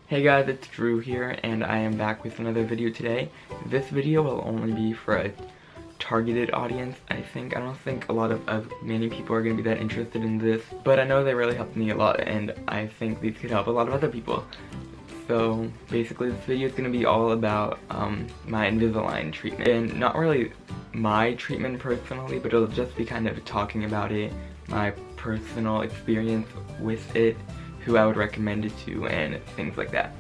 Hey guys, it's Drew here, and I am back with another video today. This video will only be for a targeted audience, I think. I don't think a lot of many people are going to be that interested in this, but I know they really helped me a lot, and I think these could help a lot of other people. So basically this video is going to be all about my Invisalign treatment, and not really my treatment personally, but it'll just be kind of talking about it, my personal experience with it, who I would recommend it to, and things like that.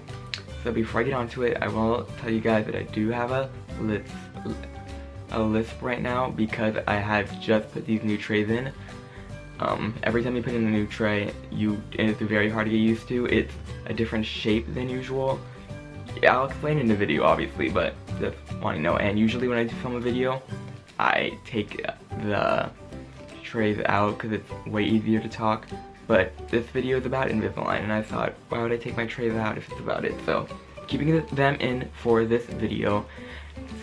So before I get onto it, I will tell you guys that I do have a lisp right now because I have just put these new trays in. Every time you put in a new tray, it's very hard to get used to. It's a different shape than usual. Yeah, I'll explain in the video obviously, but just want to know. And usually when I film a video, I take the trays out because it's way easier to talk. But this video is about Invisalign, and I thought, why would I take my trays out if it's about it? So, keeping them in for this video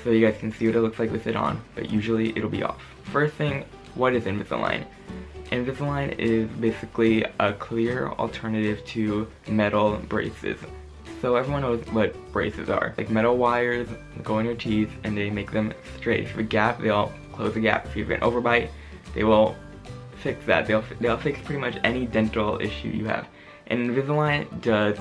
so you guys can see what it looks like with it on, but usually it'll be off. First thing, what is Invisalign? Invisalign is basically a clear alternative to metal braces. So everyone knows what braces are. Like metal wires go in your teeth and they make them straight. If you have a gap, they'll close the gap. If you have an overbite, they will fix that. They'll fix pretty much any dental issue you have. And Invisalign does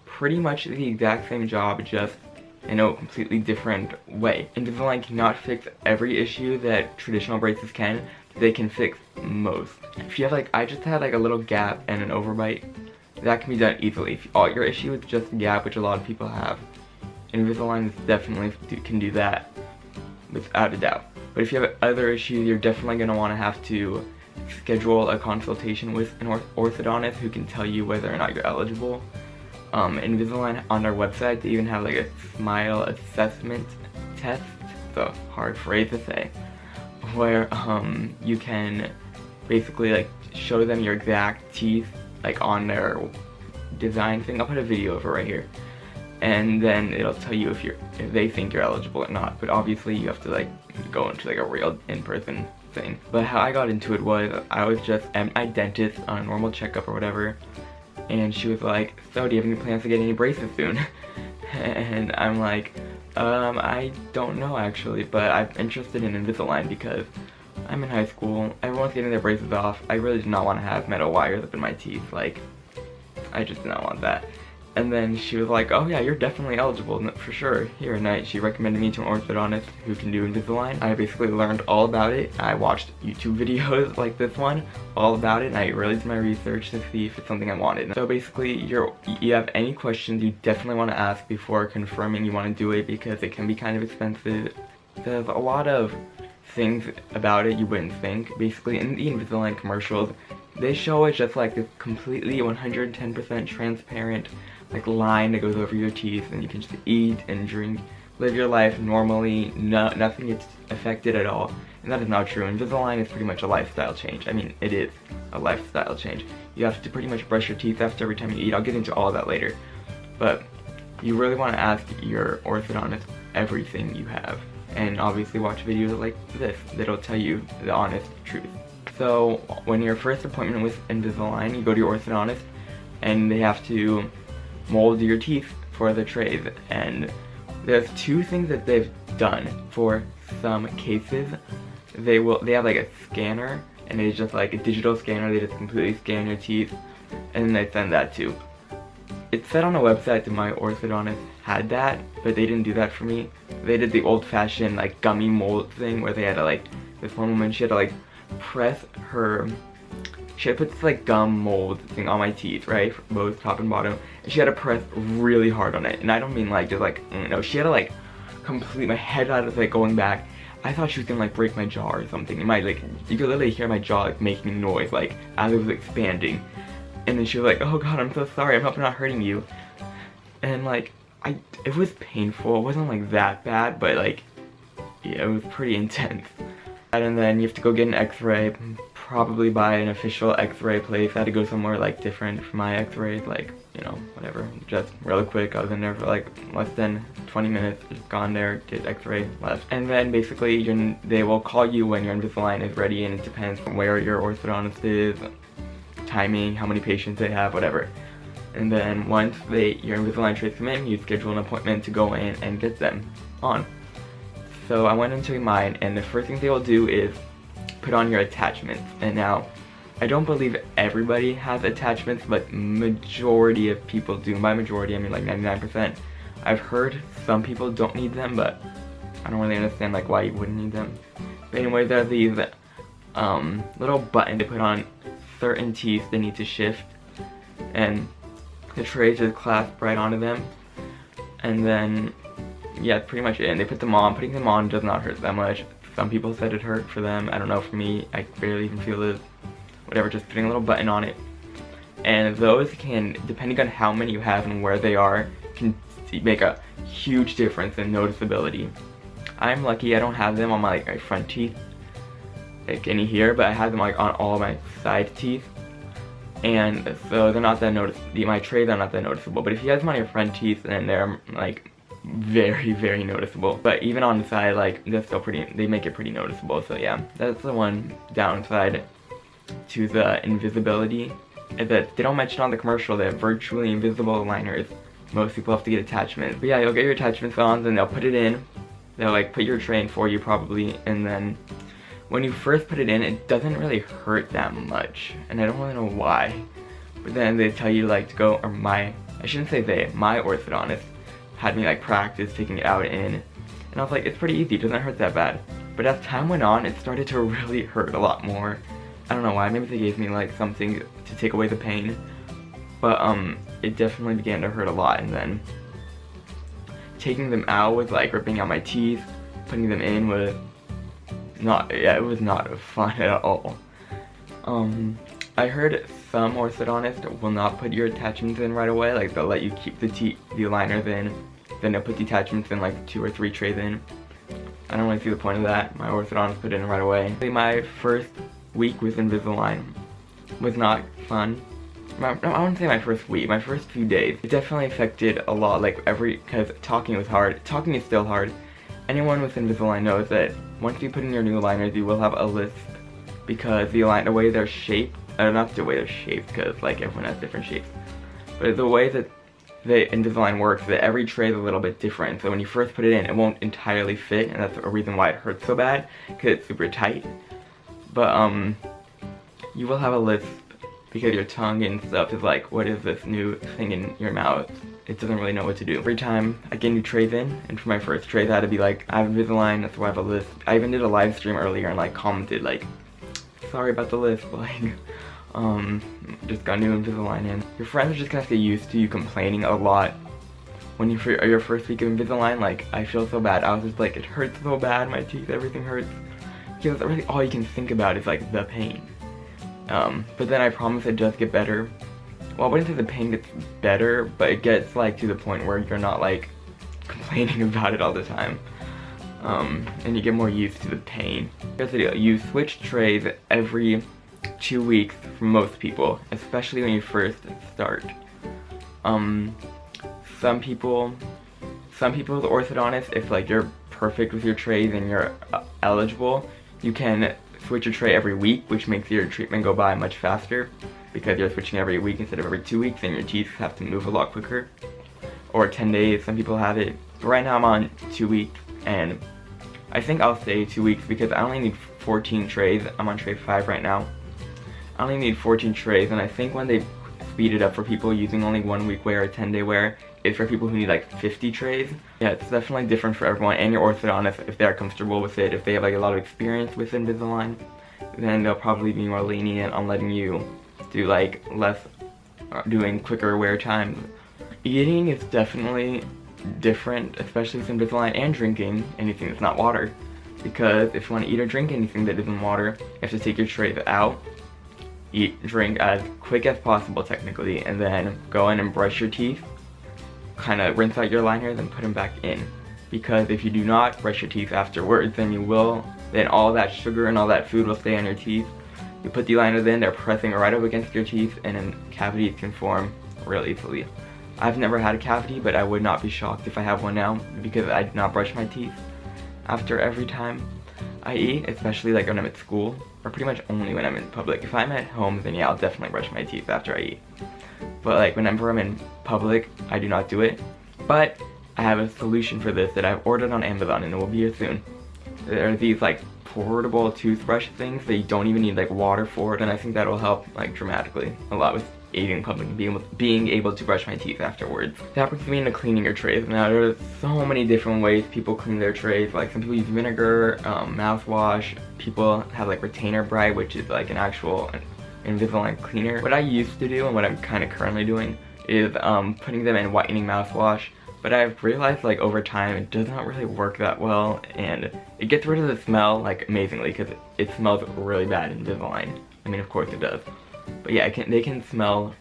pretty much the exact same job, just in a completely different way. Invisalign cannot fix every issue that traditional braces can. They can fix most. If you have I just had a little gap and an overbite, that can be done easily. If all your issue is just a gap, which a lot of people have, Invisalign definitely can do that without a doubt. But if you have other issues, you're definitely going to want to have to schedule a consultation with an orthodontist who can tell you whether or not you're eligible. Invisalign, on their website, they even have a smile assessment test. It's a hard phrase to say, where you can basically show them your exact teeth on their design thing. I'll put a video of it right here, and then it'll tell you if they think you're eligible or not. But obviously you have to go into a real in-person thing. But how I got into it was I was just at my dentist on a normal checkup or whatever, and she was like, so do you have any plans to get any braces soon? And I'm like, I don't know actually, but I'm interested in Invisalign because I'm in high school, everyone's getting their braces off. I really do not want to have metal wires up in my teeth. I just do not want that. And then she was like, oh yeah, you're definitely eligible for sure. Here, and she recommended me to an orthodontist who can do Invisalign. I basically learned all about it. I watched YouTube videos like this one, all about it, and I really did my research to see if it's something I wanted. So basically, you have any questions you definitely want to ask before confirming you want to do it, because it can be kind of expensive. There's a lot of things about it you wouldn't think. Basically, in the Invisalign commercials, they show it just this completely 110% transparent line that goes over your teeth, and you can just eat and drink, live your life normally, nothing gets affected at all. And that is not true. Invisalign is pretty much a lifestyle change. I mean, it is a lifestyle change. You have to pretty much brush your teeth after every time you eat. I'll get into all of that later. But you really want to ask your orthodontist everything you have. And obviously watch videos like this that'll tell you the honest truth. So when your first appointment with Invisalign, you go to your orthodontist and they have to mold your teeth for the trays. And there's two things that they've done for some cases. They have a scanner, and it's just a digital scanner. They just completely scan your teeth and then they send that too. It said on the website that my orthodontist had that, but they didn't do that for me. They did the old-fashioned gummy mold thing where they had to this one woman, she had to press her, she had to put this gum mold thing on my teeth, right, both top and bottom, and she had to press really hard on it. And I don't mean just no, she had to complete, my head out of going back. I thought she was gonna break my jaw or something. And you could literally hear my jaw making noise as it was expanding. And then she was like, oh god, I'm so sorry, I hope I'm not hurting you. And it was painful. It wasn't that bad, but yeah, it was pretty intense. And then you have to go get an x-ray, probably by an official x-ray place. I had to go somewhere different for my x-rays, whatever, just really quick. I was in there for less than 20 minutes, just gone there, did x-ray, left. And then basically they will call you when your Invisalign is ready, and it depends on where your orthodontist is, timing, how many patients they have, whatever. And then once your Invisalign trays come in, you schedule an appointment to go in and get them on. So I went into mine, and the first thing they will do is put on your attachments. And now, I don't believe everybody has attachments, but majority of people do. By majority, I mean like 99%. I've heard some people don't need them, but I don't really understand like why you wouldn't need them. But anyway, there are these little buttons to put on certain teeth they need to shift, and the trays just clasp right onto them. And then, yeah, that's pretty much it. And they put them on. Putting them on does not hurt that much. Some people said it hurt for them. I don't know, for me, I barely even feel it. Whatever, just putting a little button on it. And those can, depending on how many you have and where they are, can make a huge difference in noticeability. I'm lucky I don't have them on my front teeth, like any here, but I have them like on all my side teeth. And so they're not that noticeable. My trays are not that noticeable. But if you have them on your front teeth, then they're like very, very noticeable. But even on the side, like, they're still they make it pretty noticeable. So yeah, that's the one downside to the invisibility, is that they don't mention on the commercial that virtually invisible aligners, most people have to get attachments. But yeah, you'll get your attachments on, then they'll put it in. They'll like put your tray in for you probably, and then when you first put it in, it doesn't really hurt that much, and I don't really know why. But then they tell you like to go, or I shouldn't say they, my orthodontist had me like practice taking it out and in, and I was like, it's pretty easy, it doesn't hurt that bad. But as time went on, it started to really hurt a lot more. I don't know why, maybe they gave me like something to take away the pain, but it definitely began to hurt a lot. And then taking them out was like ripping out my teeth, putting them in was it was not fun at all. I heard some orthodontists will not put your attachments in right away, like they'll let you keep the aligners in, then they'll put the attachments in like 2 or 3 trays in. I don't really see the point of that. My orthodontist put it in right away. My first week with Invisalign was not fun. I wouldn't say my first week, my first few days. It definitely affected a lot, like because talking was hard. Talking is still hard. Anyone with Invisalign knows that once you put in your new aligners, you will have a lisp, because the way they're shaped, not the way they're shaped, because like everyone has different shapes, but the way that the Invisalign works, that every tray is a little bit different. So when you first put it in, it won't entirely fit, and that's a reason why it hurts so bad, because it's super tight. But you will have a lisp because your tongue and stuff is like, what is this new thing in your mouth? It doesn't really know what to do. Every time I get new trays in, and for my first trays I had to be like, I have Invisalign, that's why I have a lisp. I even did a live stream earlier and like commented like, sorry about the lisp, like, just got new Invisalign in. Your friends are just gonna get used to you complaining a lot when you for your first week of Invisalign. Like, I feel so bad. I was just like, it hurts so bad, my teeth, everything hurts. Because really all you can think about is like the pain. But then I promise it does get better. Well, I wouldn't say the pain gets better, but it gets like to the point where you're not like complaining about it all the time. And you get more used to the pain. Here's the deal, you switch trays every 2 weeks for most people, especially when you first start. Some people with orthodontists, if like you're perfect with your trays and you're eligible, you can switch your tray every week, which makes your treatment go by much faster, because you're switching every week instead of every 2 weeks, and your teeth have to move a lot quicker. Or 10 days, some people have it. But right now I'm on 2 weeks, and I think I'll stay 2 weeks because I only need 14 trays. I'm on tray 5 right now. I only need 14 trays, and I think when they speed it up for people using only 1 week wear or 10-day wear, it's for people who need like 50 trays. Yeah, it's definitely different for everyone, and your orthodontist, if they're comfortable with it, if they have like a lot of experience with Invisalign, then they'll probably be more lenient on letting you do like doing quicker wear times. Eating is definitely different, especially with Invisalign, and drinking anything that's not water. Because if you want to eat or drink anything that isn't water, you have to take your trays out, drink as quick as possible technically, and then go in and brush your teeth, kind of rinse out your liners and put them back in. Because if you do not brush your teeth afterwards, then all that sugar and all that food will stay on your teeth. You put the liners in, they're pressing right up against your teeth, and then cavities can form real easily. I've never had a cavity, but I would not be shocked if I have one now, because I do not brush my teeth after every time I eat, especially like when I'm at school, or pretty much only when I'm in public. If I'm at home, then yeah, I'll definitely brush my teeth after I eat. but like whenever I'm in public, I do not do it. But I have a solution for this that I've ordered on Amazon and it will be here soon. There are these like portable toothbrush things that you don't even need like water for it, and I think that'll help like dramatically a lot with aiding in public and being able to brush my teeth afterwards. That brings me into cleaning your trays. Now there's so many different ways people clean their trays. Like some people use vinegar, mouthwash. People have like retainer brite, which is like an actual Invisalign cleaner. What I used to do and what I'm kind of currently doing is putting them in whitening mouthwash. But I've realized like over time it does not really work that well, and it gets rid of the smell like amazingly because it smells really bad in Invisalign. I mean, of course it does. But yeah, they can smell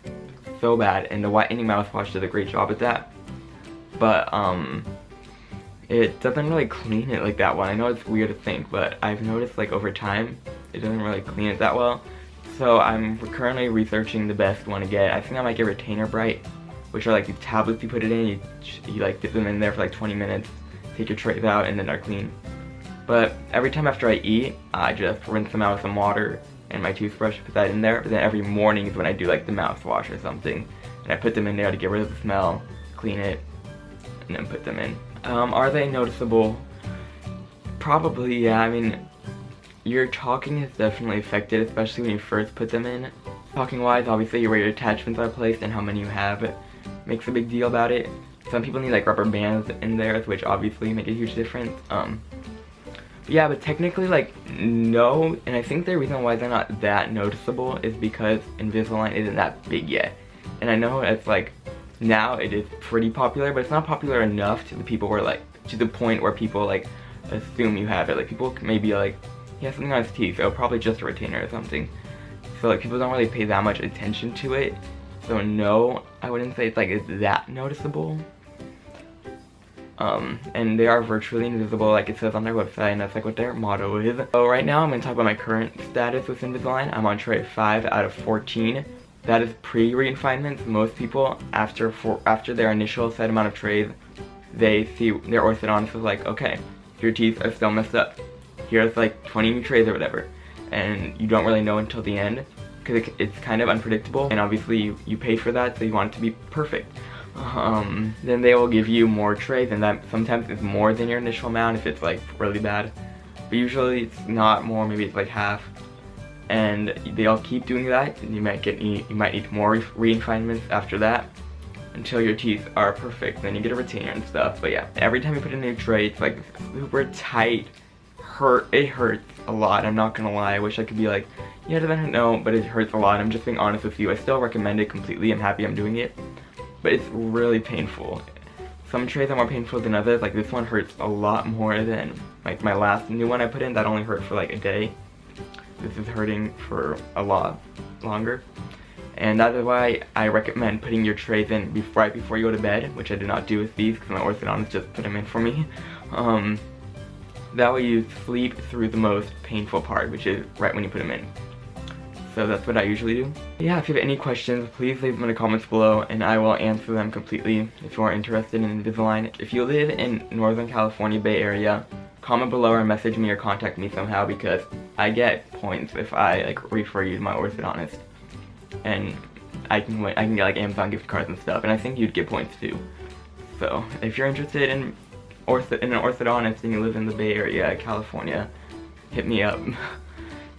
so bad, and the whitening mouthwash does a great job at that. But it doesn't really clean it like that well. I know it's weird to think, but I've noticed like over time it doesn't really clean it that well. So I'm currently researching the best one to get. I think I might get retainer brite, which are like these tablets you put it in, you like dip them in there for like 20 minutes, take your trays out, and then they're clean. But every time after I eat, I just rinse them out with some water and my toothbrush, put that in there. But then every morning is when I do like the mouthwash or something, and I put them in there to get rid of the smell, clean it, and then put them in. Are they noticeable? Probably, yeah. I mean, your talking is definitely affected, especially when you first put them in. Talking wise, obviously where your attachments are placed and how many you have makes a big deal about it. Some people need like rubber bands in there, which obviously make a huge difference. Yeah, but technically like no, and I think the reason why they're not that noticeable is because Invisalign isn't that big yet. And I know it's like, now it is pretty popular, but it's not popular enough to the people where like, to the point where people like assume you have it. Like people may be like, he has something on his teeth, so probably just a retainer or something. So like people don't really pay that much attention to it. So no, I wouldn't say it's like it's that noticeable. And they are virtually invisible, like it says on their website, and that's like what their motto is. So right now I'm going to talk about my current status with Invisalign. I'm on tray 5 out of 14. That is pre-refinements. Most people, after their initial set amount of trays, they see their orthodontist is like, okay, your teeth are still messed up. Here's like 20 new trays or whatever. And you don't really know until the end, because it's kind of unpredictable, and obviously you paid for that, so you want it to be perfect. Then they will give you more trays, and that sometimes is more than your initial amount if it's like really bad, but usually it's not more, maybe it's like half. And they'll keep doing that, and you might need more refinements after that until your teeth are perfect. Then you get a retainer and stuff. But yeah, every time you put in a new tray, it's like super tight. It hurts a lot, I'm not gonna lie. I wish I could be like, yeah, I don't know, but it hurts a lot. I'm just being honest with you. I still recommend it completely. I'm happy I'm doing it, but it's really painful. Some trays are more painful than others. Like this one hurts a lot more than like my last new one I put in. That only hurt for like a day. This is hurting for a lot longer, and that is why I recommend putting your trays in right before you go to bed, which I did not do with these because my orthodontist just put them in for me. That way you sleep through the most painful part, which is right when you put them in. So that's what I usually do. Yeah, if you have any questions, please leave them in the comments below, and I will answer them completely if you are interested in Invisalign. If you live in Northern California Bay Area, comment below or message me or contact me somehow, because I get points if I like refer you to my orthodontist. And I can get like Amazon gift cards and stuff, and I think you'd get points too. So if you're interested in an orthodontist and you live in the Bay Area, California, hit me up.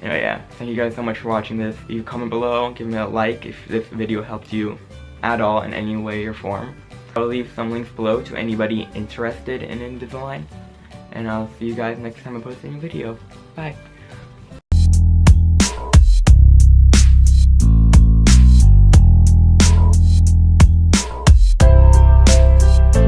Anyway, yeah, thank you guys so much for watching this. You comment below, give me a like if this video helped you at all in any way or form. I'll leave some links below to anybody interested in Invisalign, and I'll see you guys next time I post a new video. Bye.